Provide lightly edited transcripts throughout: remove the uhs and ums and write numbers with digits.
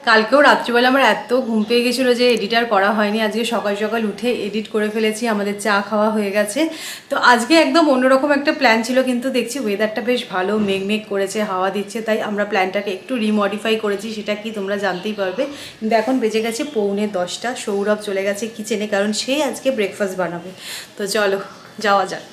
কালকেও রাত্রিবেলা আমার এত ঘুম পেয়ে গেছিলো যে এডিট আর করা হয়নি। আজকে সকাল সকাল উঠে এডিট করে ফেলেছি, আমাদের চা খাওয়া হয়ে গেছে। তো আজকে একদম অন্যরকম একটা প্ল্যান ছিল, কিন্তু দেখছি ওয়েদারটা বেশ ভালো, মেঘ করেছে, হাওয়া দিচ্ছে, তাই আমরা প্ল্যানটাকে একটু রিমডিফাই করেছি। সেটা কি তোমরা জানতেই পারবে। কিন্তু এখন বেজে গেছে 9:45। সৌরভ চলে গেছে কিচেনে, কারণ সে আজকে ব্রেকফাস্ট বানাবে। তো চলো যাওয়া যাক।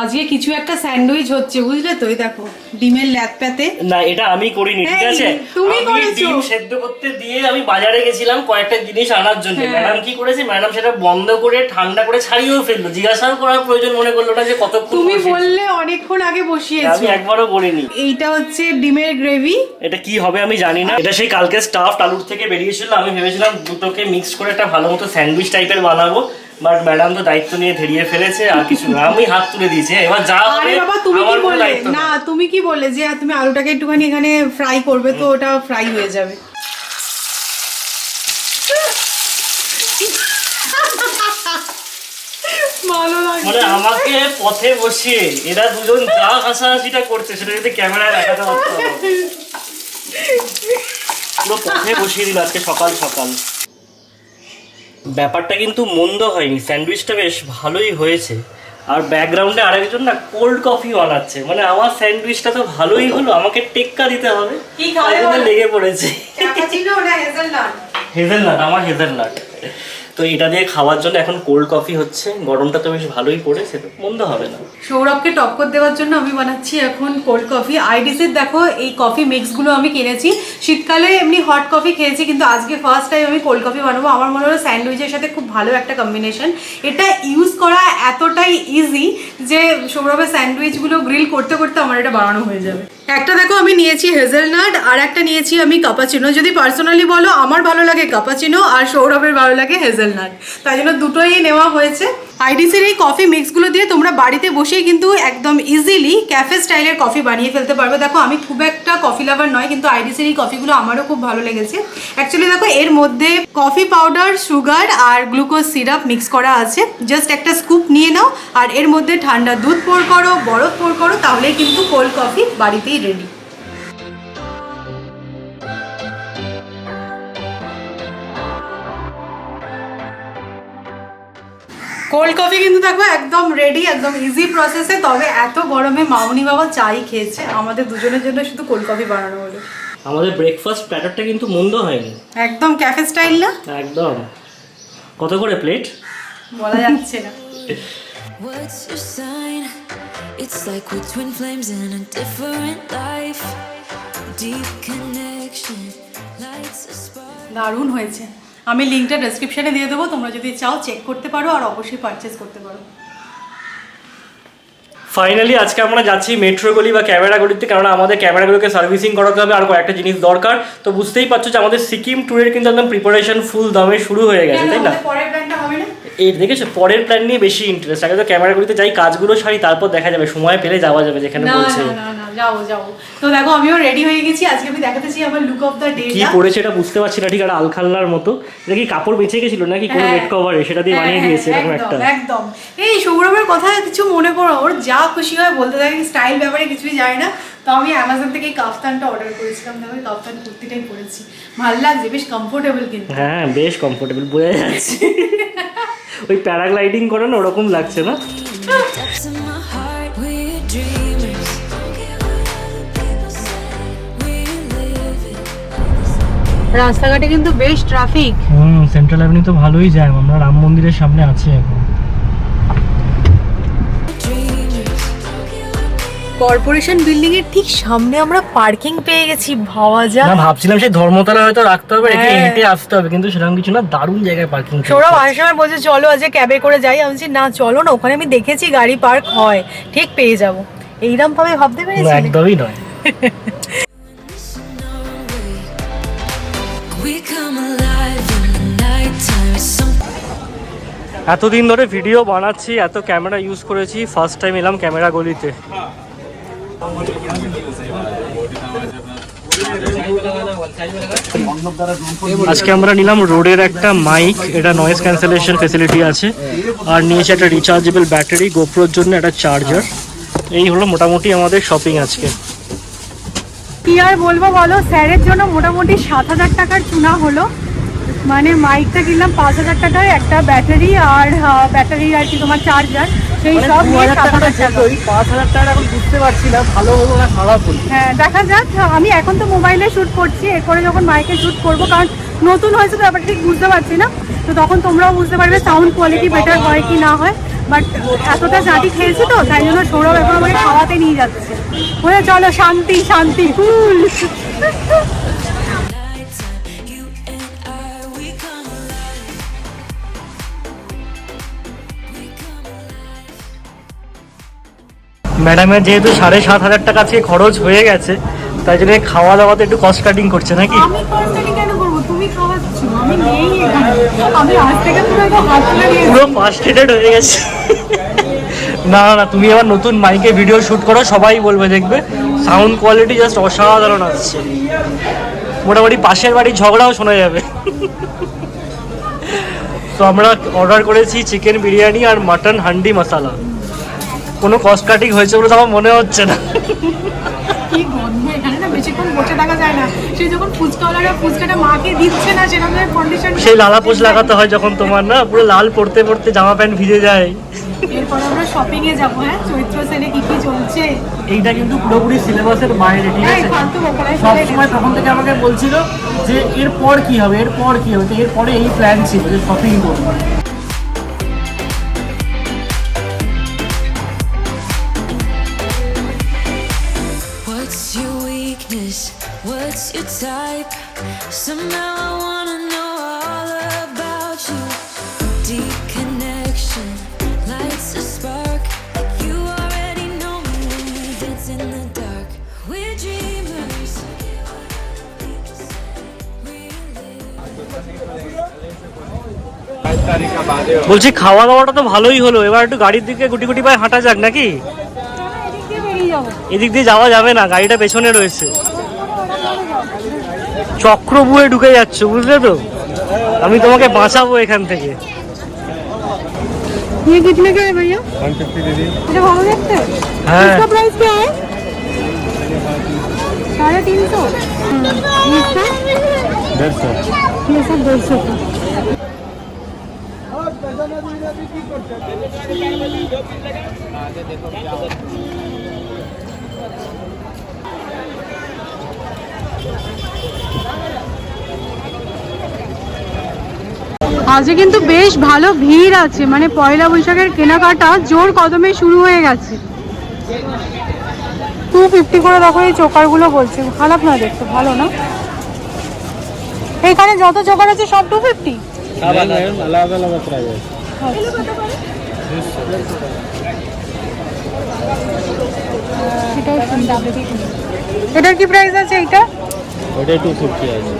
আজকে কিছু একটা স্যান্ডউইচ হচ্ছে, বুঝলে তো? দেখো ডিমের ল্যাপপ্যাতে। না, এটা আমি করিনি, ঠিক আছে? তুমি করেছো। ডিম সেদ্ধ করতে দিয়ে আমি বাজারে গেছিলাম কয়েকটা জিনিস আনার জন্য। ম্যাডাম কি করেছে, ম্যাডাম সেটা বন্ধ করে ঠান্ডা করে ছাড়িয়েও ফেললো। জিজ্ঞাসাও করার প্রয়োজন মনে করলো না যে কতক্ষণ। তুমি বললে অনেকক্ষণ আগে বসিয়েছো। আমি একবারও করিনি। এইটা হচ্ছে ডিমের গ্রেভি। এটা কি হবে আমি জানি না। এটা সেই কালকে স্টাফড আলুর থেকে বেরিয়েছিল। আমি ভেবেছিলাম দুটোকে মিক্স করে একটা ভালো মতো স্যান্ডউইচ টাইপের বানাবো, বাট ম্যাডাম তো দায়িত্ব নিয়ে ধরিয়ে ফেলেছে। আর কিছু না, আমি হাত তুলে দিয়েছি। এবার যা হবে আমার কোনো দায়িত্ব না। তুমি কি বললে যে তুমি আলুটাকে একটুখানি এখানে ফ্রাই করবে, তো ওটা ফ্রাই হয়ে যাবে। ভালো লাগে মানে আমাকে পথে বসিয়ে এরা দুজন যা হাসাহাসিটা করছে সেটা যদি ক্যামেরায় দেখাতে পারতো। পুরো পথে বসিয়ে দিল আজকে সকাল সকাল। ব্যাপারটা কিন্তু মন্দ হয়নি, স্যান্ডউইচটা বেশ ভালোই হয়েছে। আর ব্যাকগ্রাউন্ডে আরেকজন না কোল্ড কফি বানাচ্ছে। মানে আমার স্যান্ডউইচটা তো ভালোই হলো, আমাকে টেক্কা দিতে হবে। কি খাবে? লেগে পড়েছে। ক্যাপাচিনো না হেজেলনাট? হেজেলনাট, আমার হেজেলনাট। তো এটা দিয়ে খাওয়ার জন্য এখন কোল্ড কফি হচ্ছে। গরমটা তো বেশ ভালোই পড়েছে, তো মন্দ হবে না। সৌরভকে টক্কর দেওয়ার জন্য আমি বানাচ্ছি এখন কোল্ড কফি। আইডিসির দেখো এই কফি মিক্সগুলো আমি কিনেছি। শীতকালে এমনি হট কফি খেয়েছি, কিন্তু আজকে ফার্স্ট টাইম আমি কোল্ড কফি বানাবো। আমার মনে হলো স্যান্ডউইচের সাথে খুব ভালো একটা কম্বিনেশন। এটা ইউজ করা এতটাই ইজি যে সৌরভের স্যান্ডউইচগুলো গ্রিল করতে করতে আমার এটা বানানো হয়ে যাবে। একটা দেখো আমি নিয়েছি হেজেলনাট, আর একটা নিয়েছি আমি কাপাচিনো। যদি পার্সোনালি বলো, আমার ভালো লাগে কাপাচিনো আর সৌরভের ভালো লাগে হেজেলনাট, তাই জন্য দুটোই নেওয়া হয়েছে। আইডিসির এই কফি মিক্সগুলো দিয়ে তোমরা বাড়িতে বসেই কিন্তু একদম ইজিলি ক্যাফে স্টাইলের কফি বানিয়ে ফেলতে পারবে। দেখো আমি খুব একটা কফি লাভার নয়, কিন্তু আইডিসির এই কফিগুলো আমারও খুব ভালো লেগেছে। অ্যাকচুয়ালি দেখো এর মধ্যে কফি পাউডার, সুগার আর গ্লুকোজ সিরাপ মিক্স করা আছে। জাস্ট একটা স্কুপ নিয়ে নাও, আর এর মধ্যে ঠান্ডা দুধ পোর করো, বরফ পোর করো, তাহলেই কিন্তু কোল্ড কফি বাড়িতেই রেডি। কোল্ড কফি কিন্তু দেখো একদম রেডি, একদম ইজি প্রসেসে। তবে এত গরমে মামুনি বাবা চাই খেয়েছে, আমাদের দুজনের জন্য শুধু কোল্ড কফি বানানো হলো। আমাদের ব্রেকফাস্ট প্ল্যাটারটা কিন্তু মন্দ হয়নি, একদম ক্যাফে স্টাইল না? একদম। কত করে প্লেট বলা যাচ্ছে না। What's your sign? It's like we're twin flames in a different life. Deep connection lights a spark. দারুণ হয়েছে। আমি লিঙ্কটা ডেসক্রিপশনে দিয়ে দেবো, তোমরা যদি চাও চেক করতে পারো, আর অবশ্যই পারচেস করতে পারো। ফাইনালি আজকে আমরা যাচ্ছি মেট্রো গলি বা ক্যামেরা গলিতে, কারণ আমাদের ক্যামেরাগুলোকে সার্ভিসিং করাতে হবে আর কয়েকটা জিনিস দরকার। তো বুঝতেই পারছো যে আমাদের সিকিম ট্যুরের কিন্তু একদম প্রিপারেশন ফুল দমে শুরু হয়ে গেছে, তাই না? পরের প্ল্যানটা হবে না? এই দেখেছো, পরের প্ল্যান নিয়ে বেশি ইন্টারেস্ট। আগে তো ক্যামেরাগুলিতে যাই, কাজগুলো সারি, তারপর দেখা যাবে, সময় পেলে যাওয়া যাবে যেখানে বলছে। না যাও। তো দেখো আমিও রেডি হয়ে গেছি। আজকে আমি দেখাতে চাই আমার লুক অফ দ্য ডে। কি পড়েছে এটা বুঝতে পারছি না ঠিক। আর আলখাল্লার মতো এটা কি কাপড় বেঁচে গেছিল নাকি কোনো বেড কভারে সেটা দিয়ে বানিয়ে দিয়েছে এরকম একটা? একদম। এই সৌরভের কথা কিছু মনে করো, ওর যা খুশি হয় বলতে থাকে, স্টাইল ব্যাপারে কিছুই যায় না। তো আমি অ্যামাজন থেকে এই কাফতানটা অর্ডার করেছিলাম। দেখো এই কাফতান কুর্তিটাই পরেছি, ভালো লাগছে, বেশ কমফোর্টেবল কিন্তু। হ্যাঁ বেশ কমফোর্টেবল, বোঝা যাচ্ছে। ওই প্যারাগ্লাইডিং করে না ওরকম লাগছে না? Depths in my heart, we're dreamers. Don't care what other people say, we live it. রাস্তাঘাটে কিন্তু বেশ ট্রাফিক। সেন্ট্রাল অ্যাভিনিউ তো ভালোই যায়। আমরা রাম মন্দিরের সামনে আছি এখন। কর্পোরেশন বিল্ডিং এর ঠিক সামনে আমরা পার্কিং পেয়ে গেছি। ভাবা যায় না, ভাবছিলাম সেই ধর্মতলা হয়তো রাখতে হবে, রেখে হেঁটে আসতে হবে, কিন্তু সেরকম কিছু না, দারুণ জায়গায় পার্কিং। সৌরভ আসার সময় বলছে চলো আজকে ক্যাবে করে যাই। আমি বলছি না চলো না, ওখানে আমি দেখেছি গাড়ি পার্ক হয়, ঠিক পেয়ে যাবো। এইরকম ভাবে ভাবতে পেরেছি? একদমই নয়। We come alive in the nighttime. It's something. এতদিন ধরে ভিডিও বানাচ্ছি, এত ক্যামেরা ইউজ করেছি, ফার্স্ট টাইম এলাম ক্যামেরা গলিতে। আজকে আমরা নিলাম রোডের একটা মাইক, এটা নয়েজ ক্যান্সেলেশন ফেসিলিটি আছে, আর নিয়েছি একটা রিচার্জেবল ব্যাটারি, গোপ্রোর জন্য একটা চার্জার। এই হলো মোটামুটি আমাদের শপিং আজকে। কি আর বলবো বলো, স্যারের জন্য মোটামুটি 7,000 টাকার চুনা হলো। মানে মাইকটা কিনলাম 5,000 টাকায়, একটা ব্যাটারি আর ব্যাটারি আর কি তোমার চার্জার, সেই সব নিয়ে 7,000 টাকা। 5,000 টাকা এখন বুঝতে পারছি না ভালো হলো না খারাপ হলো। হ্যাঁ দেখা যাক, আমি এখন তো মোবাইলে শ্যুট করছি, এরপরে যখন মাইকে শ্যুট করবো, কারণ নতুন হয়েছে তো ব্যাপারটা ঠিক বুঝতে পারছি না, তো তখন তোমরাও বুঝতে পারবে সাউন্ড কোয়ালিটি বেটার হয় কি না হয়। বাট এতটা জাঁটি খেয়েছি তো, তাই জন্য সৌরভ এখন আমাকে খাওয়াতে নিয়ে যাচ্ছে, বলে চলো শান্তি শান্তি ফুল। You and I, we come alive. We come alive. ম্যাডামের যেহেতু 7,500 টাকা আজকে খরচ হয়ে গেছে, তাই জন্য খাওয়া দাওয়াতে একটু কস্ট কাটিং করছে নাকি? আমি কস্টিং কেন করবো, তুমি খাওয়াচ্ছো, আমি নেই এখানে, আমি আজ থেকে পুরো হাত তুলে নিয়েছি। পুরো ফার্স্টেডেড হয়ে গেছে। না না, তুমি আবার নতুন মাইকে ভিডিও শুট করো, সবাই বলবে, দেখবে সাউন্ড কোয়ালিটি জাস্ট অসাধারণ আসছে, মোটামুটি পাশের বাড়ির ঝগড়াও শোনা যাবে। তো আমরা অর্ডার করেছি চিকেন বিরিয়ানি আর মাটন হান্ডি মশালা। কোনো কস্ট কাটিং হয়েছে বলে তো আমার মনে হচ্ছে না। কি গন্ধ এখানে, না বেশিক্ষণ বসে থাকা যায় না। সে যখন ফুচকাওয়ালারা ফুচকাটা মাকে দিচ্ছে না, সেরকম কন্ডিশন, সেই লালা পোষ লাগাতে হয় যখন তোমার, না পুরো লাল পড়তে পড়তে জামা প্যান্ট ভিজে যায়। এরপর আমরা শপিং এ যাবো। হ্যাঁ, চৈত্র সেলে কি কি চলছে। এইটা কিন্তু পুরোপুরি সিলেবাসের বাইরে, ঠিক আছে? ফালতু বকরাই চলে সবসময় গেছে। তখন থেকে আমাকে বলছিল যে এরপর কি হবে, এরপর কি হবে, তো এরপরে এই প্ল্যান ছিল যে শপিং করবো। What's your weakness? What's your type? Somehow I wanna know all about you. Deep connection lights a spark. You already know me when we dance in the dark. We're dreamers. বলছি খাওয়া দাওয়াটা তো ভালোই হলো, এবার একটু গাড়ির দিকে গুটি গুটি পায়ে হাঁটা যাক নাকি? এদিক দিয়ে বেরিয়ে যাবো। এদিক দিয়ে যাওয়া যাবে না, গাড়িটা পেছনে রয়েছে। চক্রবুয়ে ঢুকে যাচ্ছ, বুঝলে তো? আমি তোমাকে বাঁচাবো এখান থেকে। ये कितने का है भैया? 150 दीदी। ये भाव देखते हैं? हाँ। इसका प्राइस क्या है? 350। इसका? 150। ये सब 150 का। আজকে কিন্তু বেশ ভালো ভিড় আছে, মানে পয়লা বৈশাখের কেনাকাটা জোর কদমে শুরু হয়ে গেছে। 250 করে দেখো এই চোকারগুলো বলছে, খারাপ না দেখতে, ভালো না? এখানে যত চোকার আছে সব 250। अलग अलग प्राइस है। এটাও সুন্দর। এটার কি প্রাইস আছে এটা? ওটা 250 আছে।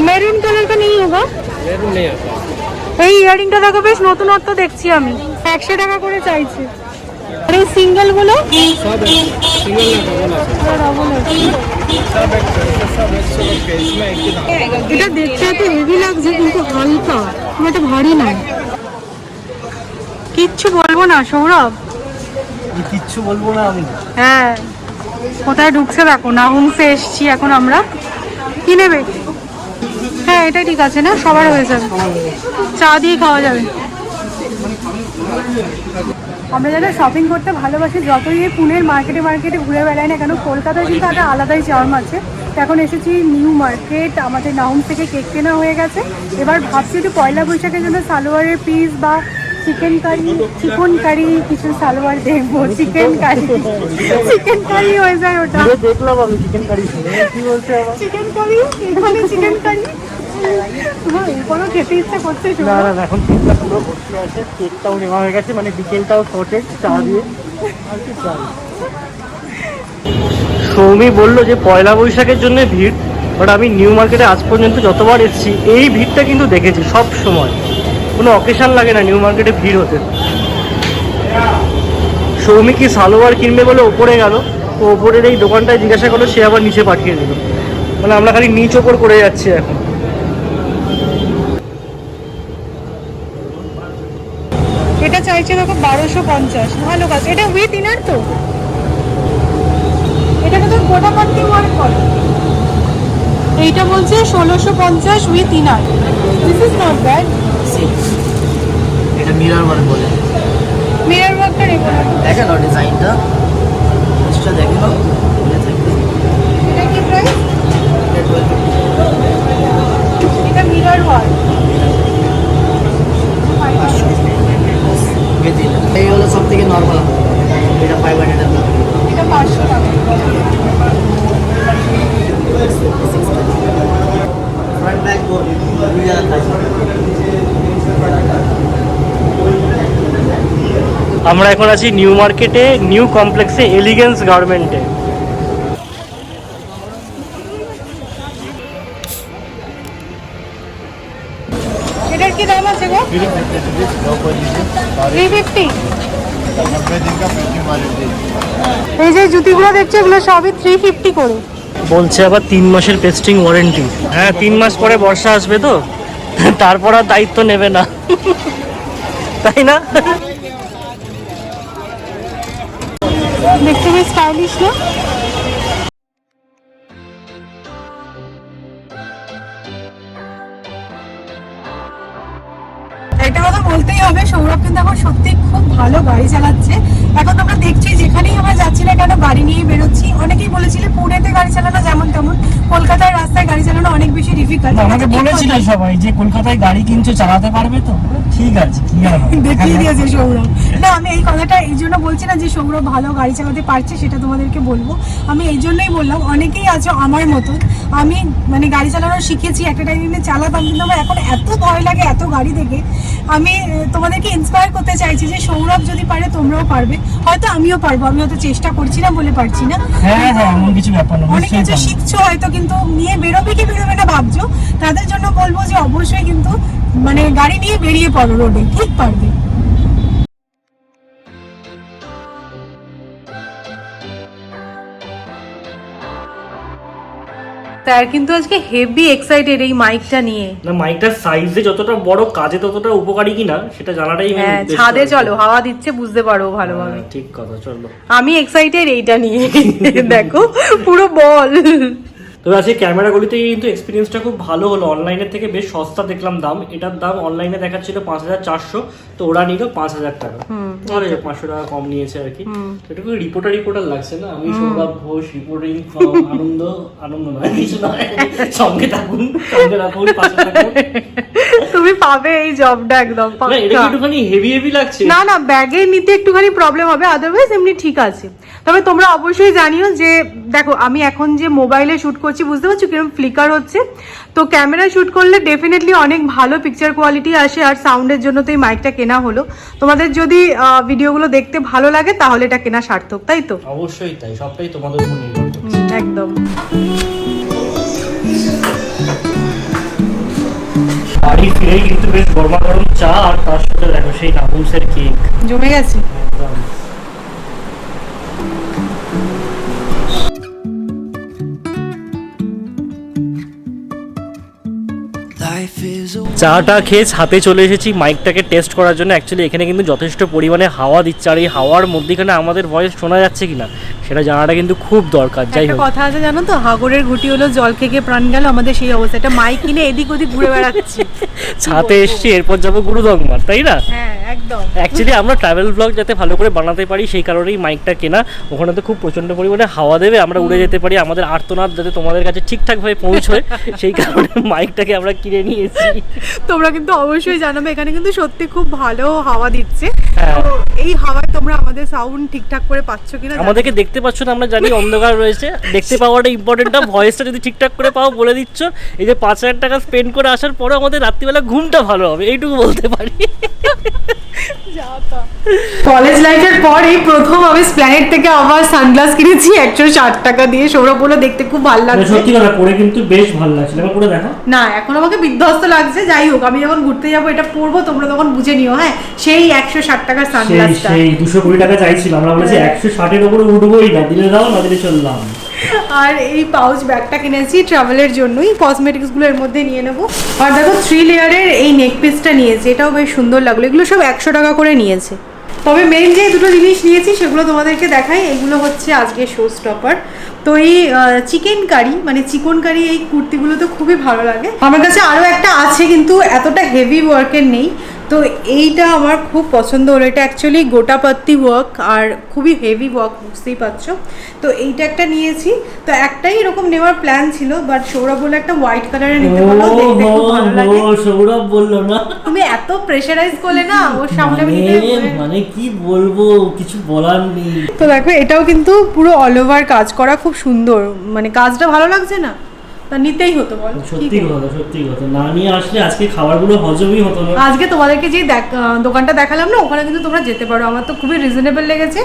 মেরুন কালার का नहीं होगा? मेरून नहीं आता। এই ইয়ারিংটা দেখো বেশ নতুনত্ব দেখছি আমি, 100 টাকা করে চাইছে। আর এই সিঙ্গেল গুলো सब सिंगल ना डबल আছে। सब एक सौ के इसमें एक ही दाम। এটা দেখতে এত হেভি লাগছে কিন্তু হালকা, খুব একটা ভারী না। কিচ্ছু বলবো না সৌরভ। কিচ্ছু বলবো না আমি। হ্যাঁ, কোথায় ঢুকছে দেখো, না হোমসে এসছি এখন আমরা। কি নেবে? হ্যাঁ এটা ঠিক আছে না, সবার হয়ে যাবে, চা দিয়ে খাওয়া যাবে। আমরা যারা শপিং করতে ভালোবাসি, যতই এই পুনের মার্কেটে মার্কেটে ঘুরে বেড়াই না কেন, কলকাতায় কিন্তু একটা আলাদাই চার্ম আছে। তো এখন এসেছি নিউ মার্কেট, আমাদের নাউম থেকে কেক কেনা হয়ে গেছে। এবার ভাবছি একটু পয়লা বৈশাখের জন্য সালোয়ারের পিস বা চিকেন কারি কিছু সালোয়ার দেখবো। চিকেন কারি হয়ে যায় ওটা। দেখলাম আমি চিকেন কারি, কি বলছে আবার? চিকেন কারি, এখানে চিকেন কারি কোনো খেতে ইচ্ছা করছে? না না, এখন কেকটা পুরো ভর্তি আছে, কেকটাও নেওয়া হয়ে গেছে, মানে বিকেলটাও সর্টেড চা দিয়ে। সৌমি বললো যে পয়লা বৈশাখের জন্য ভিড়, বাট আমি নিউ মার্কেটে আজ পর্যন্ত যতবার এসেছি এই ভিড়টা কিন্তু দেখেছি সব সময়, কোনো অকেশন লাগে না নিউ মার্কেটে ভিড় হতে। সৌমি কি সালোয়ার কিনবে বলে ওপরে গেল, তো ওপরের এই দোকানটায় জিজ্ঞাসা করলো, সে আবার নিচে পাঠিয়ে দিল, মানে আমরা খালি নিচ ওপর করে যাচ্ছি এখন। এটা চাইছে দেখো 1250, ভালো কাজ। এটা উইথ ইনার তো? এখানে তো গোটা পাত্তি ওয়ার্ক করে। এইটা বলছে 1650 with inner. This is not bad. এটা মিরর ওয়ার্ক বলে। মিরর ওয়ার্কটা রেগুলার দেখেন না ডিজাইনটা, এটা দেখেন না। এটা কি প্রাইস? এটা 1250 এটা মিরর ওয়ার্ক। এই হলো সব থেকে নর্মাল, এটা 500 টাকা। এটা 500 টাকা। ফ্রন্ট ব্যাক গোল 2000 টাকা। আমরা এখন আছি নিউ মার্কেটে, নিউ কমপ্লেক্সে, এলিগেন্স গার্মেন্টে। এটার কি দাম আছে গো? 350। এই যে জুতিগুলো দেখছো এগুলো সবই 350 করে। বলছে আবার 3 মাসের পেস্টিং ওয়ারেন্টি। হ্যাঁ 3 মাস পরে বর্ষা আসবে তো, তারপর আর দায়িত্ব নেবে না, তাই না? দেখতে বেশ স্টাইলিশ না? একটা কথা বলতেই হবে, সৌরভ কিন্তু এখন সত্যি খুব ভালো গাড়ি চালাচ্ছে। এখন তোমরা দেখছি যেখানেই আমরা যাচ্ছি না কেন গাড়ি নিয়ে বেরোচ্ছি। অনেকেই বলেছিলে পুনেতে গাড়ি চালানো যেমন তেমন, কলকাতার রাস্তায় গাড়ি চালানো অনেক বেশি ডিফিকাল্ট। আমাকে বলেছিল সবাই যে কলকাতায় গাড়ি কিনছো, চালাতে পারবে তো? ঠিক আছে, কি আর হবে। দেখিয়ে দিয়েছে সৌরভ। না আমি এই কথাটা এই জন্য বলছি না যে সৌরভ ভালো গাড়ি চালাতে পারছে, সেটা তোমাদেরকে বলবো। আমি এই জন্যই বললাম, অনেকেই আছো আমার মতন, আমি মানে গাড়ি চালানো শিখেছি, একটা টাইমে চালাতাম, কিন্তু আমার এখন এত ভয় লাগে এত গাড়ি দেখে। আমি তোমাদেরকে ইন্সপায়ার করতে চাইছি যে সৌরভ যদি পারে তোমরাও পারবে, হয়তো আমিও পারবো। আমি হয়তো চেষ্টা করছি না বলে পারছি না। হ্যাঁ হ্যাঁ, এমন কিছু ব্যাপার না। অনেক কিছু শিখছো হয়তো, কিন্তু নিয়ে বেরোবে কি বেরোবে না ভাবছো, তাদের জন্য বলবো যে অবশ্যই কিন্তু মানে গাড়ি নিয়ে বেরিয়ে পড়ো রোডে, ঠিক পারবে। তার কিন্তু আজকে হেভি এক্সাইটেড এই মাইকটা নিয়ে। না, মাইকটার সাইজে যতটা বড়, কাজে ততটা উপকারী কিনা সেটা জানাটাই মেন হ্যাঁ, উদ্দেশ্য। ছাদে চলো, হাওয়া দিচ্ছে, বুঝতে পারো ভালোভাবে। ঠিক কথা, চলো। আমি এক্সাইটেড এইটা নিয়ে। দেখো পুরো বল। তবে আজকে ক্যামেরাগুলিতে কিন্তু এক্সপিরিয়েন্সটা খুব ভালো হলো। অনলাইনের থেকে বেশ সস্তা দেখলাম দাম। এটার দাম অনলাইনে দেখাচ্ছিল 5400, তো ওরা নিল 5000 টাকা। ধরে 500 টাকা কম নিয়েছে আর কি। এটা খুব রিপোর্টার লাগছে না? আমি সৌরভ ঘোষ, রিপোর্টিং আনন্দ নয় কিছু নয়, সঙ্গে থাকুন, সঙ্গে রাখুন, পাশে থাকুন। তুমি পাবে এই জবটা একদম না, এটা কি একটুখানি হেভি লাগছে? না না, ব্যাগে নিতে একটুখানি প্রবলেম হবে, আদারওয়াইজ এমনি ঠিক আছে। তবে তোমরা অবশ্যই জানিও যে দেখো আমি এখন যে মোবাইলে শুট করছি, বুঝতে পারছো কিরকম ফ্লিকার হচ্ছে, তো ক্যামেরা শুট করলে ডেফিনেটলি অনেক ভালো পিকচার কোয়ালিটি আসে। আর সাউন্ডের জন্য তো এই মাইকটা কেনা হলো। তোমাদের যদি ভিডিওগুলো দেখতে ভালো লাগে তাহলে এটা কেনা সার্থক, তাই তো? অবশ্যই তাই, সবটাই তোমাদের উপর নির্ভর করছে। একদম। বাড়ি ফিরেই কিন্তু বেশ গরমা গরম চা, আর তার সাথে দেখো সেই নাবুলসের কেক জমে গেছে। চাটা খেয়ে হাতে চলে এসেছি মাইকটাকে টেস্ট করার জন্য। অ্যাকচুয়ালি এখানে কিন্তু যথেষ্ট পরিমাণে হাওয়া দিচ্ছে, আর এই হাওয়ার মধ্যেখানে আমাদের ভয়েস শোনা যাচ্ছে কিনা সেটা জানাটা কিন্তু খুব দরকার। যাই হোক, কথা আছে জানো তো, হাগরের ঘুটি হলো জল খেয়ে প্রাণ গেল, আমাদের সেই অবস্থা। একটা মাইক কিনে এদিক ওদিক ঘুরে বেড়াচ্ছি। ছাতে এসছি, এরপর যাবো গুরুদংমার, তাই না? হ্যাঁ একদম। অ্যাকচুয়ালি আমরা ট্রাভেল ব্লগ যাতে ভালো করে বানাতে পারি সেই কারণেই মাইকটা কেনা। ওখানে তো খুব প্রচন্ড পরিমাণে হাওয়া দেবে, আমরা উড়ে যেতে পারি, আমাদের আর্তনাদ যাতে তোমাদের কাছে ঠিকঠাকভাবে পৌঁছয় সেই কারণে মাইকটাকে আমরা কিনে নিয়েছি। তোমরা কিন্তু অবশ্যই জানাবে, এখানে কিন্তু সত্যি খুব ভালো হাওয়া দিচ্ছে। তো এই হাওয়ায় তোমরা আমাদের সাউন্ড ঠিকঠাক করে পাচ্ছ কিনা? আমাদেরকে দেখতে পাচ্ছ না আমরা জানি, অন্ধকার রয়েছে, দেখতে পাওয়াটা ইম্পর্টেন্ট না, ভয়েসটা যদি ঠিকঠাক করে পাও বলে দিচ্ছ। এই যে 5000 টাকা স্পেন্ড করে আসার পরে আমাদের রাত্রিবেলা ঘুমটা ভালো হবে, এইটুকু বলতে পারি। কলেজ লাইফের পর এই প্রথম আমি স্প্ল্যানেড থেকে আবার সানগ্লাস কিনেছি 160 টাকা দিয়ে। সৌরভ বলে দেখতে খুব ভালো লাগছে। সত্যি কথা, পরে কিন্তু বেশ ভালো লাগছে। এবার পরে দেখো। না এখন আমাকে বিধ্বস্ত লাগছে। যাই হোক, আমি যখন ঘুরতে যাবো এটা পরবো, তোমরা তখন বুঝে নিও। হ্যাঁ, সেই 160 টাকার সানগ্লাসটা, সেই 220 টাকা চাইছিলাম, আমরা বলেছি 160 এর উপরে উঠবোই না, দিলে দাও না দিলে চললাম। আর এই পাউচ ব্যাগটা কিনেছি ট্রাভেলের জন্যই, কসমেটিক্স গুলো এর মধ্যে নিয়ে নেবো। আর দেখো 3 লেয়ারের এই নেক পিসটা নিয়েছি, এটাও বেশ সুন্দর লাগলো। এগুলো সব 100 টাকা করে নিয়েছে। তবে মেন যে দুটো জিনিস নিয়েছি সেগুলো তোমাদেরকে দেখাই। এগুলো হচ্ছে আজকে শো স্টপার। তো এই চিকেন কারি মানে চিকন কারি এই কুর্তিগুলো তো খুবই ভালো লাগে। আমার কাছে আরও একটা আছে কিন্তু এতটা হেভি ওয়ার্কের নেই। তো এইটা আমার খুব পছন্দ হলো। এটা অ্যাকচুয়ালি গোটাপাত্তি ওয়ার্ক আর খুবই হেভি ওয়ার্ক, বুঝতেই পারছো। তো এইটা একটা নিয়েছি। তো একটাই এরকম নেওয়ার প্ল্যান ছিল, বাট সৌরভ বলে একটা হোয়াইট কালারে নিতে বললো, দেখতে খুব ভালো লাগে। সৌরভ বললো না, তুমি এত প্রেশারাইজ করলে না ওর সামনে আমি মানে কি বলবো, কিছু বলার নেই। তো দেখো এটাও কিন্তু পুরো অল ওভার কাজ করা, খুব সুন্দর, মানে কাজটা ভালো লাগছে না, তা নিতেই হতো বল। সত্যি কথা, সত্যি কথা, না নিয়ে আসলে আজকে খাবারগুলো হজমই হতো না। আজকে তোমাদেরকে যে দোকানটা দেখালাম না, ওখানে কিন্তু তোমরা যেতে পারো, আমার তো খুবই রিজনেবল লেগেছে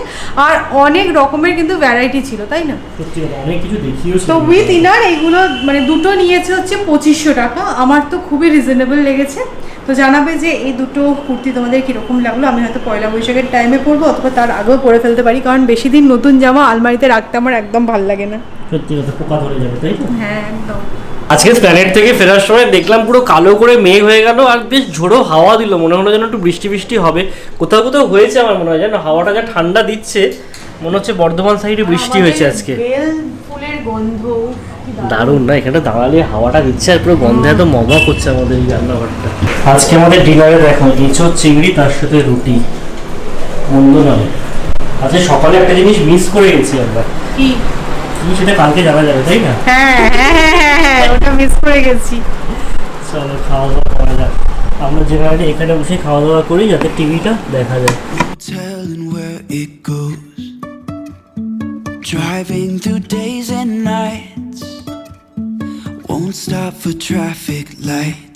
আর অনেক রকমের কিন্তু ভ্যারাইটি ছিল, তাই না? সত্যি কথা, অনেক কিছু দেখিয়েও। তো উইথ ইনার এইগুলো মানে দুটো নিয়েছে হচ্ছে 2500 টাকা। আমার তো খুবই রিজনেবল লেগেছে। তো জানাবে যে এই দুটো কুর্তি তোমাদের কীরকম লাগলো। আমি হয়তো পয়লা বৈশাখের টাইমে পরবো অথবা তার আগেও পরে ফেলতে পারি, কারণ বেশি দিন নতুন জামা আলমারিতে রাখতে আমার একদম ভালো লাগে না। সত্যি কথা, পোকা ধরে যাবে, তাই তো? হ্যাঁ একদম। আজকে প্ল্যানেট থেকে ফেরার সময় দেখলাম পুরো কালো করে মেঘ হয়ে গেল আর বেশ ঝোড়ো হাওয়া দিল, মনে হলো যেন একটু বৃষ্টি বৃষ্টি হবে। কোথাও কোথাও হয়েছে আমার মনে হয়, যেন হাওয়াটা যা ঠান্ডা দিচ্ছে, মনে হচ্ছে বর্ধমান সাইডে বৃষ্টি হয়েছে আজকে। বেল ফুলের গন্ধ দারুণ না, এখানে দাঁড়ালে হাওয়াটা দিচ্ছে আর পুরো গন্ধে এত মমা করছে আমাদের এই রান্নাঘরটা। আজকে আমাদের ডিনারে দেখো এঁচোড় চিংড়ি তার সাথে রুটি, মন্দ নয়। আজকে সকালে একটা জিনিস মিস করে গেছি আমরা, কি সেটা কালকে জানা যাবে, তাই না? হ্যাঁ হ্যাঁ হ্যাঁ হ্যাঁ ওটা মিস করে গেছি। চলো খাওয়া দাওয়া করা যাক। আমরা যেখানে এখানে বসে খাওয়া দাওয়া করি যাতে টিভিটা দেখা যায়। Telling where it goes, driving through days and nights, won't stop for traffic lights.